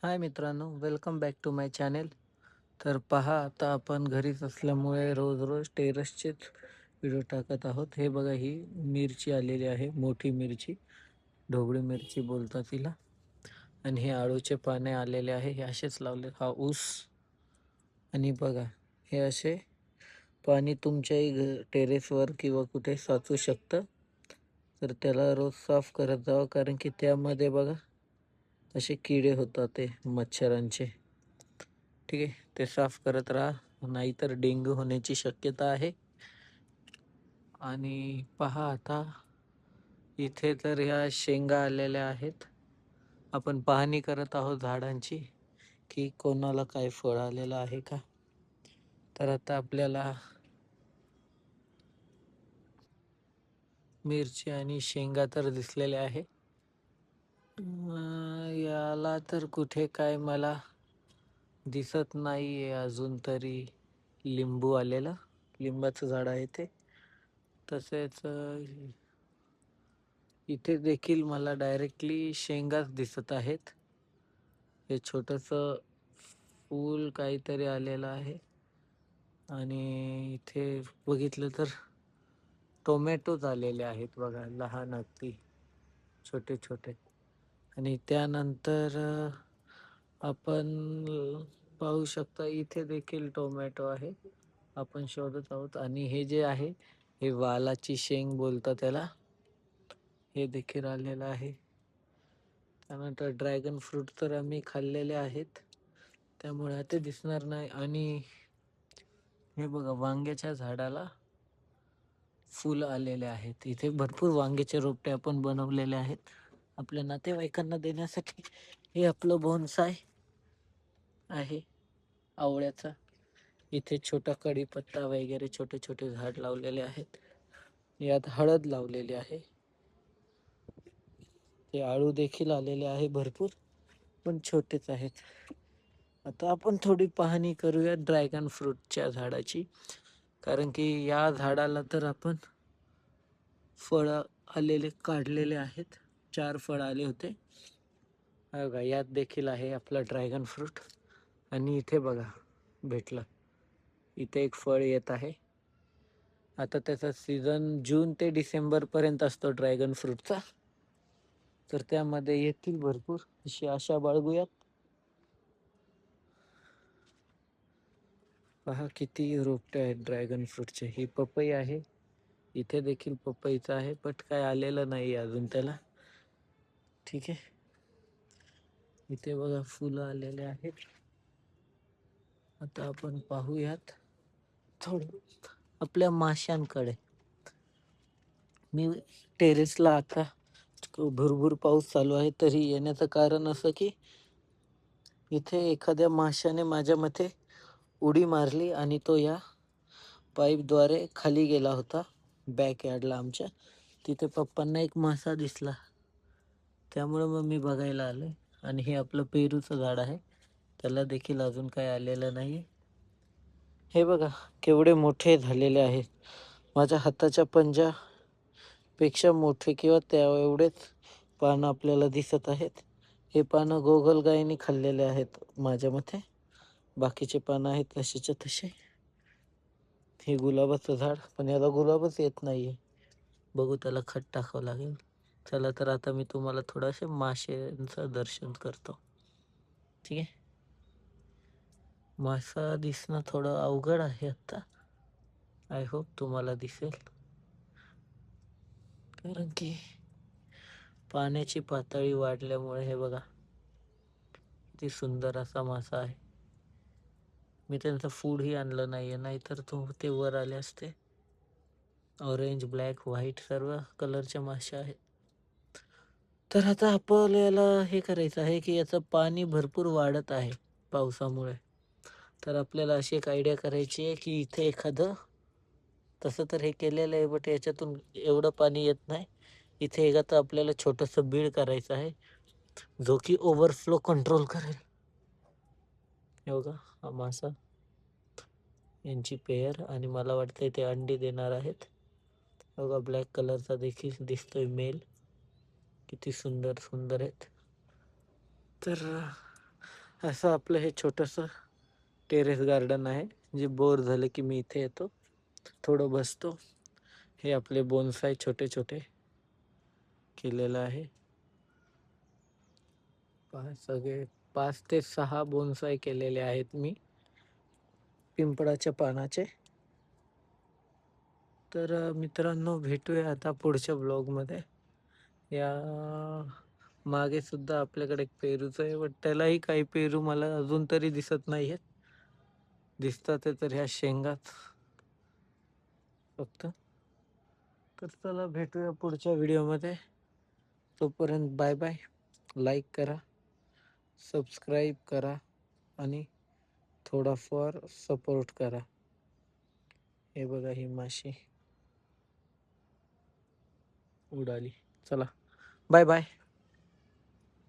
हाय मित्रांनो, welcome back to my channel. तर पहा, आता आपण घरीच असल्यामुळे रोज रोज टेरेसचेच व्हिडिओ टाकत आहोत. हे बघा, ही मिरची आलेली आहे, मोठी मिरची, ढोबळी मिरची बोलतात तिला. आणि हे आळूचे पाने आलेले आहे, हे असेच लावले. हा ऊस. आणि बघा, हे असे पाणी तुमच्याही टेरेसवर किंवा कुठे साचू शकतं. तर त्याला रोज साफ करत जावं, कारण की त्यामध्ये बघा असे किडे होतात, ते मच्छरांचे. ठीक आहे, ते साफ करत राहा, नाहीतर डेंग्यू होण्याची शक्यता आहे. आणि पहा, आता इथे तर ह्या शेंगा आलेल्या आहेत. आपण पाहणी करत आहोत झाडांची, की कोणाला काय फळ आलेलं आहे का. तर आता आपल्याला मिरची आणि शेंगा तर दिसलेल्या आहे. याला तर कुठे काय मला दिसत नाहीये अजून तरी. लिंबू आलेला, लिंबाचं झाड आहे ते. तसेच इथे देखील मला डायरेक्टली शेंगाच दिसत आहेत. हे छोटंसं फूल काहीतरी आलेलं आहे. आणि इथे बघितलं तर टोमॅटोज आलेले आहेत बघा, लहान अगदी छोटे छोटे. आणि त्यानंतर आपण पाहू शकता, इथे देखील टोमॅटो आहे. आपण शोधत आहोत. आणि हे जे आहे, हे वालाची शेंग बोलतात त्याला, हे देखील आलेलं आहे. त्यानंतर ड्रॅगन फ्रूट तर आम्ही खाल्लेले आहेत, त्यामुळे ते दिसणार नाही. आणि हे बघा, वांग्याच्या झाडाला फुलं आलेले आहेत. इथे भरपूर वांग्याचे रोपटे आपण बनवलेले आहेत आपल्या नातेवाईकांना देण्यासाठी. हे आपलं बोनसाय आहे आवळ्याचा. इथे छोटा कढीपत्ता वगैरे छोटे छोटे झाड लावलेले आहेत. यात हळद लावलेली आहे. ते आळू देखील आलेले आहे भरपूर, पण छोटेच आहेत. आता आपण थोडी पाहणी करूया ड्रॅगन फ्रूटच्या झाडाची, कारण की या झाडाला तर आपण फळं आलेले काढलेले आहेत. 4 फळं आले होते बघा. यात देखील आहे आपला ड्रॅगन फ्रूट. आणि इथे बघा, भेटलं. इथे एक फळ येत आहे. आता त्याचा सीझन जून ते डिसेंबर पर्यंत असतो ड्रॅगन फ्रूटचा. तर त्यामध्ये येतील भरपूर, अशी आशा बाळगूयात. पहा किती रोपटे आहेत ड्रॅगन फ्रूटचे. ही पपई आहे, इथे देखील पपईचं आहे, बट काय आलेलं नाही अजून त्याला. ठीक आहे, इथे बघा फुलं आलेले आहेत. आता आपण पाहूयात थोडं आपल्या माशांकडे. मी टेरेसला आता भरपूर पाऊस चालू आहे, तरी येण्याचं कारण असं की इथे एखाद्या माशाने माझ्या मते उडी मारली आणि तो या पाईपद्वारे खाली गेला होता बॅकयार्डला आमच्या. तिथे पप्पांना एक मासा दिसला, त्यामुळे मग मी बघायला आलो. आणि हे आपलं पेरूचं झाड आहे, त्याला देखील अजून काय आलेलं नाही. हे बघा केवढे मोठे झालेले आहेत, माझ्या हाताच्या पंजापेक्षा मोठे किंवा त्या एवढेच पानं आपल्याला दिसत आहेत. हे पानं गोगलगायीने खाल्लेले आहेत माझ्या मते. बाकीचे पानं आहेत तसेच्या तसे. हे गुलाबाचं झाड, पण याला गुलाबच येत नाहीये. बघू, त्याला खत टाकावं लागेल. चला, तर आता मी तुम्हाला थोडंसं माशांचं दर्शन करतो. ठीक आहे, मासा दिसणं थोडं अवघड आहे आता. आय होप तुम्हाला दिसेल, कारण की पाण्याची पातळी वाढल्यामुळे. हे बघा किती सुंदर असा मासा आहे. मी त्यांचं फूडही आणलं नाहीये, नाहीतर ते वर आले असते. ऑरेंज, ब्लॅक, व्हाईट सर्व कलरचे मासे आहेत. तर आता आपल्याला हे करायचं आहे की याचं पाणी भरपूर वाढत आहे पावसामुळे. तर आपल्याला अशी एक आयडिया करायची आहे की इथे एखादं, तसं तर हे केलेलं आहे बट याच्यातून एवढं पाणी येत नाही. इथे एक आता आपल्याला छोटंसं बीड करायचं आहे, जो की ओव्हरफ्लो कंट्रोल करेल. हे बघा, हा मासा, यांची पेअर, आणि मला वाटतं ते अंडी देणार आहेत. बघा, ब्लॅक कलरचा देखील दिसतोय मेल. किती सुंदर सुंदर आहेत. तर असं आपलं हे छोटंसं टेरेस गार्डन आहे. जे बोर झालं की मी इथे येतो, थोडं बसतो. हे आपले बोनसाय छोटे छोटे केलेलं आहे. सगळे 5 ते 6 बोनसाय केलेले आहेत मी पिंपळाच्या पानाचे. तर मित्रांनो, भेटूया आता पुढच्या ब्लॉगमध्ये. या मागे सुद्धा आपल्याकडे एक पेरूचं आहे, पण त्यालाही काही पेरू मला अजून तरी दिसत नाही आहेत. दिसतात ते तर ह्या शेंगात फक्त. तर चला भेटूया पुढच्या व्हिडिओमध्ये. तोपर्यंत बाय बाय. लाईक करा, सबस्क्राईब करा आणि थोडाफार सपोर्ट करा. हे बघा, ही माशी उडाली. चला बाय बाय.